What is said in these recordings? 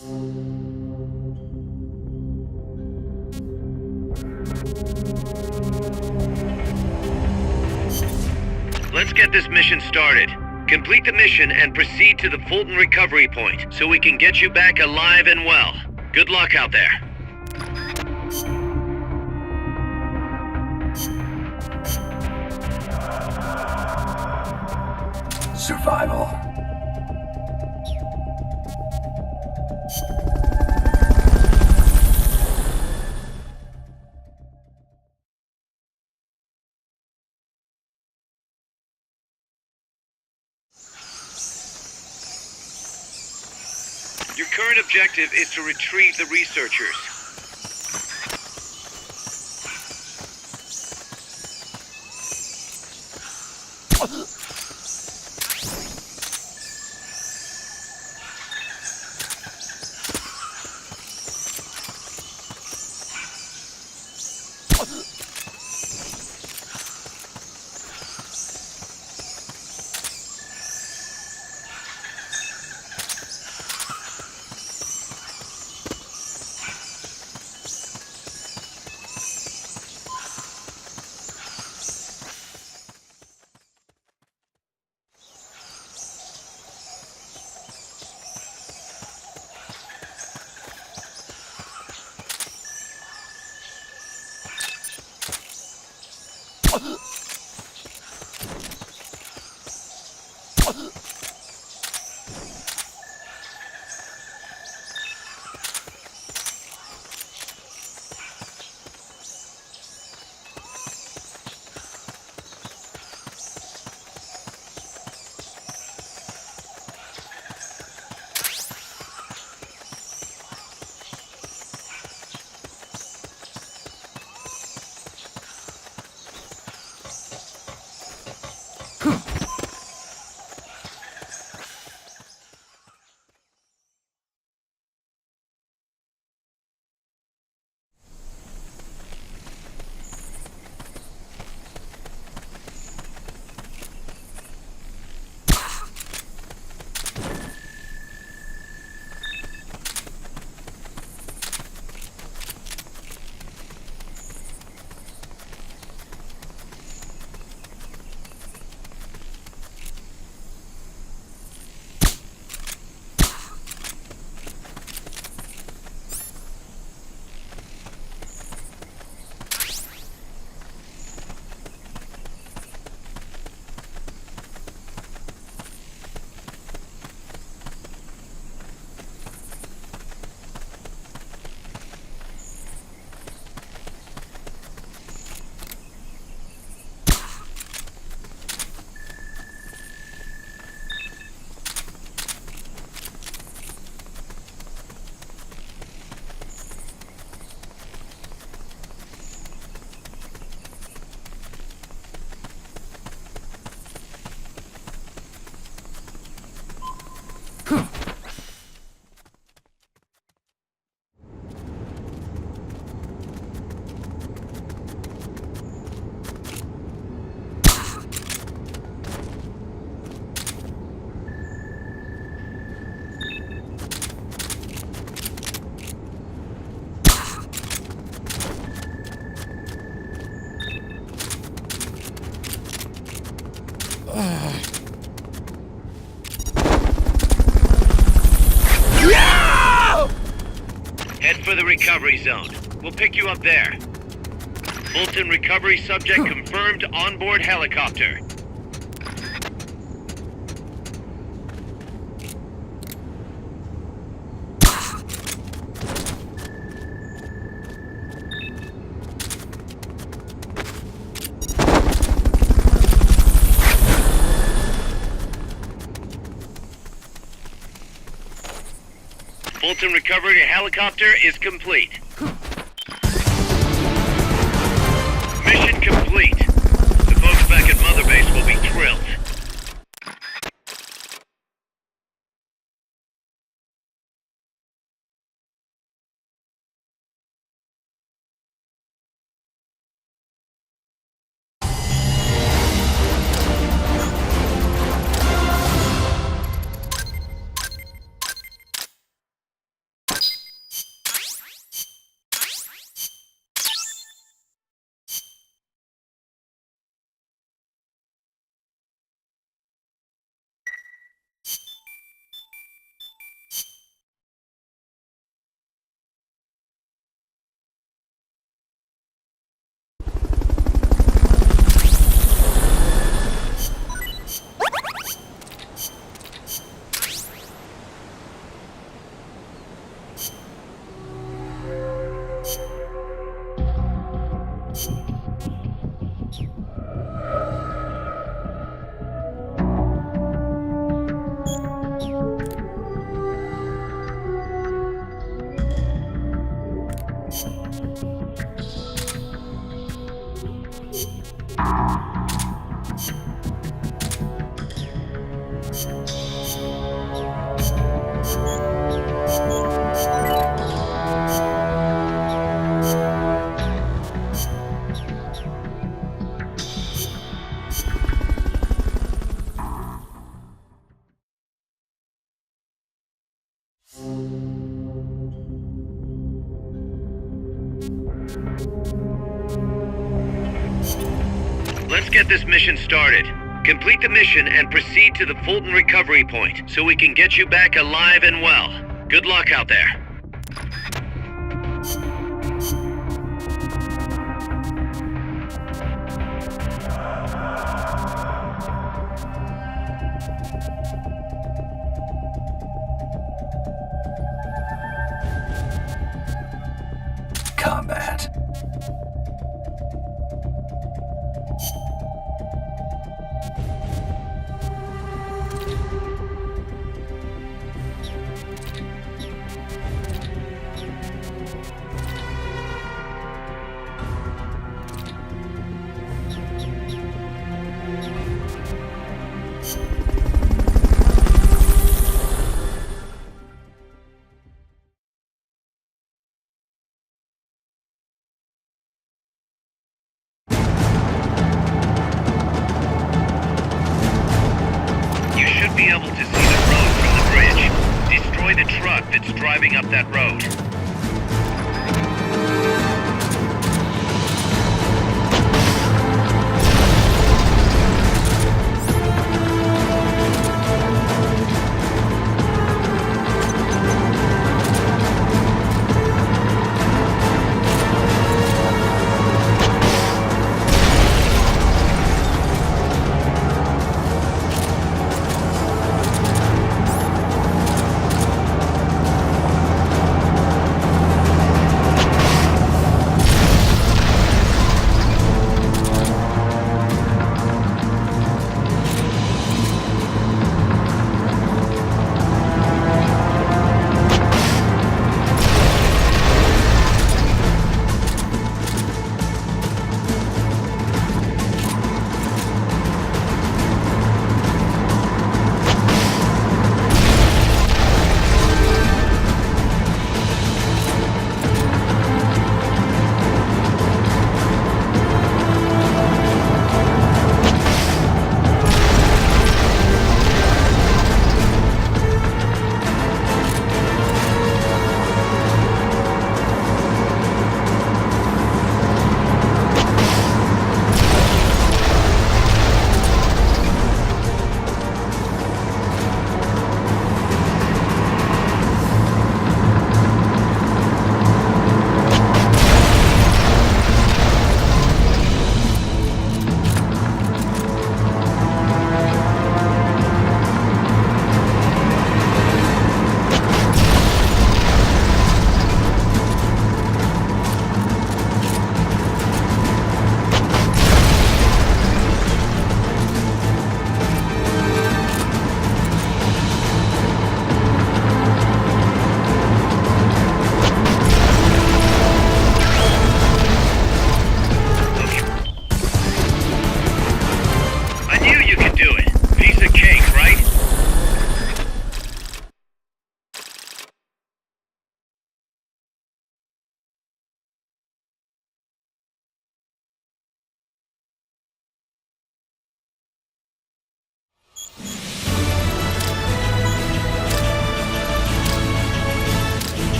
Let's get this mission started. Complete the mission and proceed to the Fulton recovery point so we can get you back alive and well. Good luck out there. Survival. Your current objective is to retrieve the researchers. Head for the recovery zone. We'll pick you up there. Fulton recovery subject confirmed onboard helicopter. Fulton recovery helicopter is complete. Mission complete. The folks back at Mother Base will be thrilled. Let's get this mission started. Complete the mission and proceed to the Fulton recovery point so we can get you back alive and well. Good luck out there. Combat. Be able to see the road from the bridge. Destroy the truck that's driving up that road.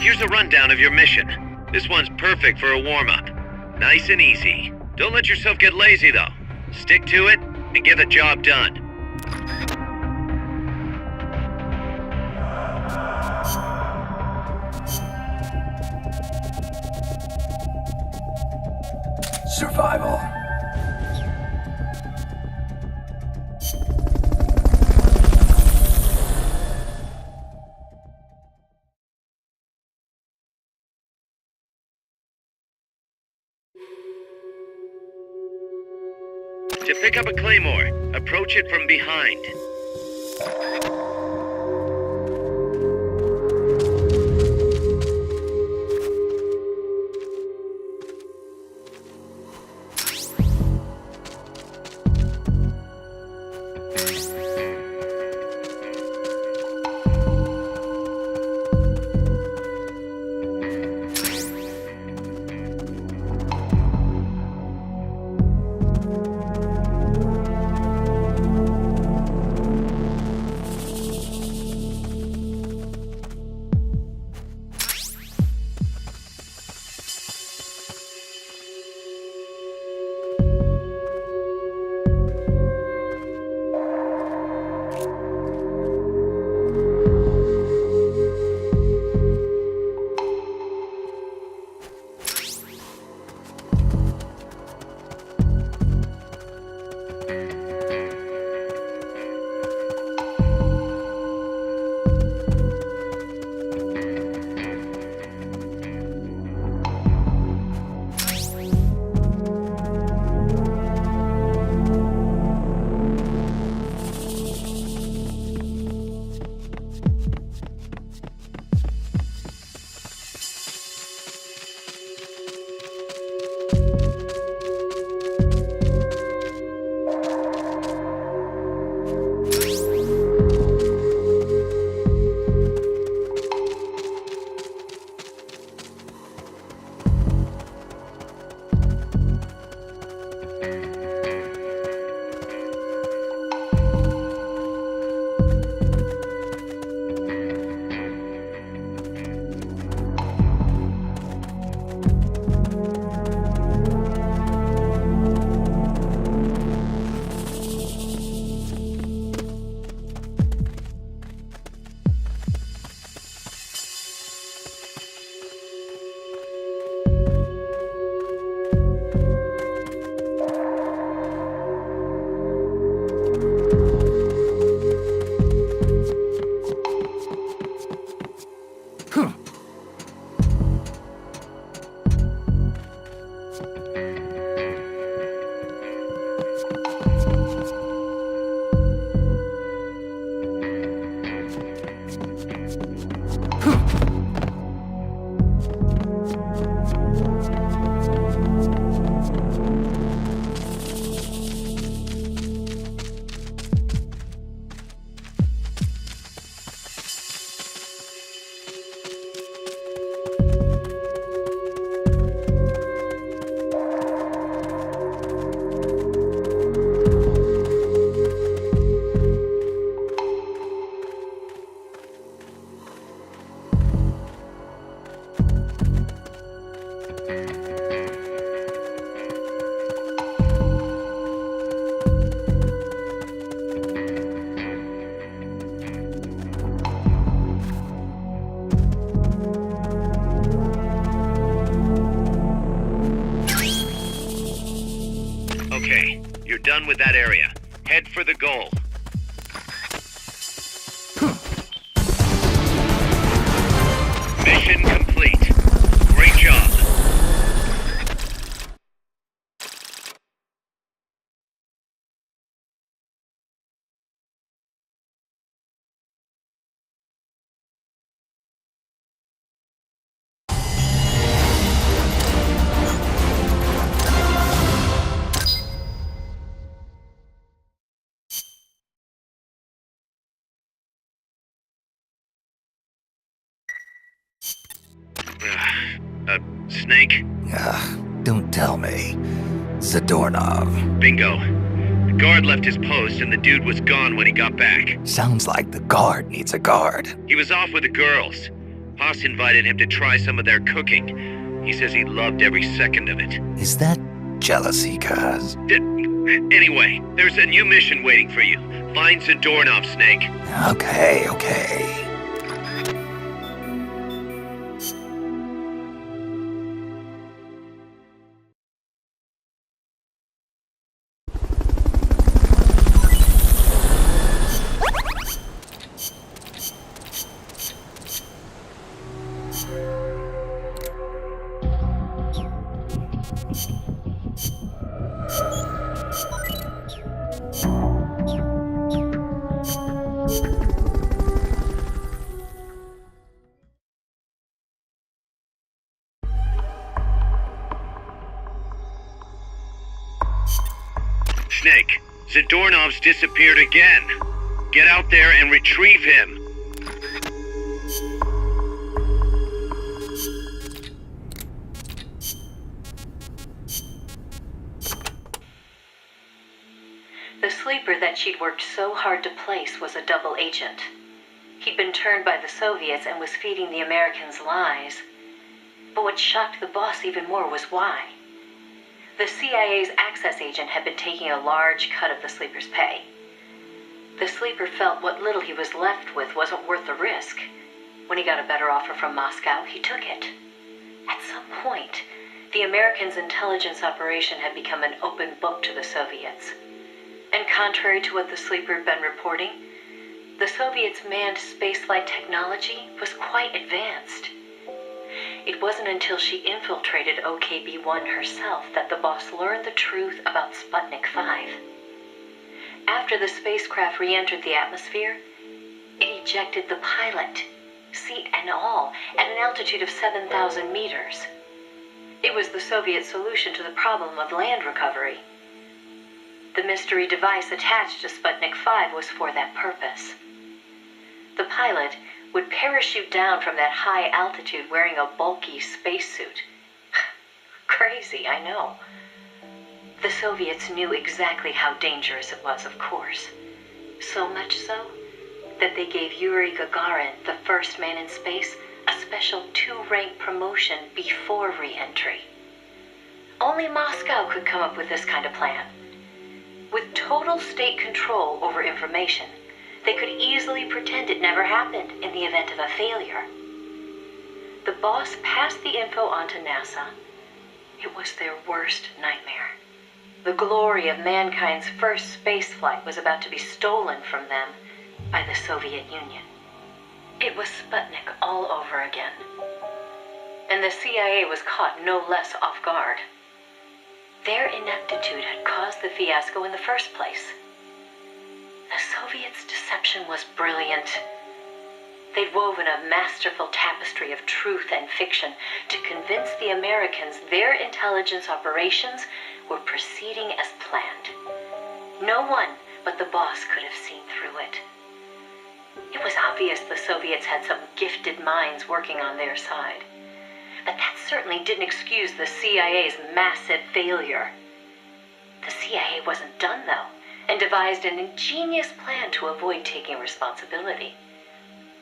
Here's a rundown of your mission. This one's perfect for a warm-up. Nice and easy. Don't let yourself get lazy, though. Stick to it and get the job done. Survival. To pick up a claymore, approach it from behind. Okay, you're done with that area. Head for the goal. Mission complete. Great job. Snake? Don't tell me. Zadornov. Bingo. The guard left his post and the dude was gone when he got back. Sounds like the guard needs a guard. He was off with the girls. Haas invited him to try some of their cooking. He says he loved every second of it. Is that jealousy, cuz? Anyway, there's a new mission waiting for you. Find Zadornov, Snake. Okay. Snake, Zadornov's disappeared again. Get out there and retrieve him. The sleeper that she'd worked so hard to place was a double agent. He'd been turned by the Soviets and was feeding the Americans lies. But what shocked the boss even more was why. The CIA's access agent had been taking a large cut of the sleeper's pay. The sleeper felt what little he was left with wasn't worth the risk. When he got a better offer from Moscow, he took it. At some point, the Americans' intelligence operation had become an open book to the Soviets. And contrary to what the sleeper had been reporting, the Soviets' manned spaceflight technology was quite advanced. It wasn't until she infiltrated OKB-1 herself that the boss learned the truth about Sputnik 5. After the spacecraft re-entered the atmosphere, it ejected the pilot, seat and all, at an altitude of 7,000 meters. It was the Soviet solution to the problem of land recovery. The mystery device attached to Sputnik 5 was for that purpose. The pilot would parachute down from that high altitude wearing a bulky spacesuit. Crazy, I know. The Soviets knew exactly how dangerous it was, of course. So much so that they gave Yuri Gagarin, the first man in space, a special 2-rank promotion before re-entry. Only Moscow could come up with this kind of plan. With total state control over information, they could easily pretend it never happened in the event of a failure. The boss passed the info on to NASA. It was their worst nightmare. The glory of mankind's first spaceflight was about to be stolen from them by the Soviet Union. It was Sputnik all over again. And the CIA was caught no less off guard. Their ineptitude had caused the fiasco in the first place. The Soviets' deception was brilliant. They'd woven a masterful tapestry of truth and fiction to convince the Americans their intelligence operations were proceeding as planned. No one but the boss could have seen through it. It was obvious the Soviets had some gifted minds working on their side. But that certainly didn't excuse the CIA's massive failure. The CIA wasn't done, though, and devised an ingenious plan to avoid taking responsibility.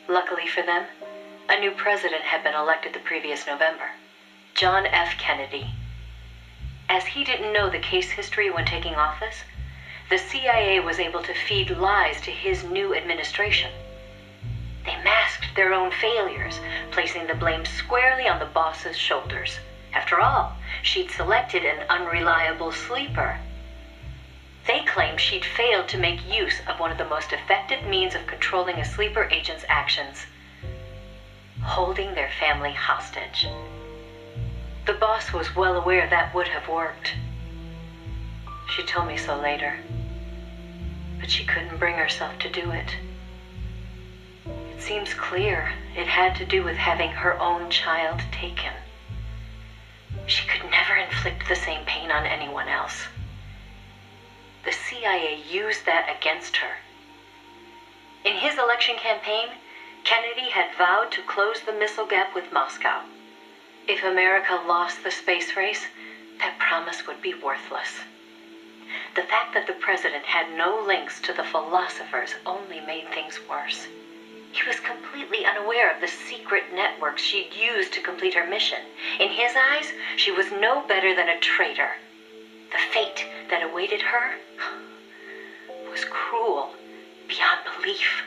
Luckily for them, a new president had been elected the previous November, John F. Kennedy. As he didn't know the case history when taking office, the CIA was able to feed lies to his new administration. They masked their own failures, placing the blame squarely on the boss's shoulders. After all, she'd selected an unreliable sleeper. They claimed she'd failed to make use of one of the most effective means of controlling a sleeper agent's actions: holding their family hostage. The boss was well aware that would have worked. She told me so later, but she couldn't bring herself to do it. It seems clear it had to do with having her own child taken. She could never inflict the same pain on anyone else. The CIA used that against her. In his election campaign, Kennedy had vowed to close the missile gap with Moscow. If America lost the space race, that promise would be worthless. The fact that the president had no links to the philosophers only made things worse. He was completely unaware of the secret networks she'd used to complete her mission. In his eyes, she was no better than a traitor. The fate that awaited her was cruel beyond belief.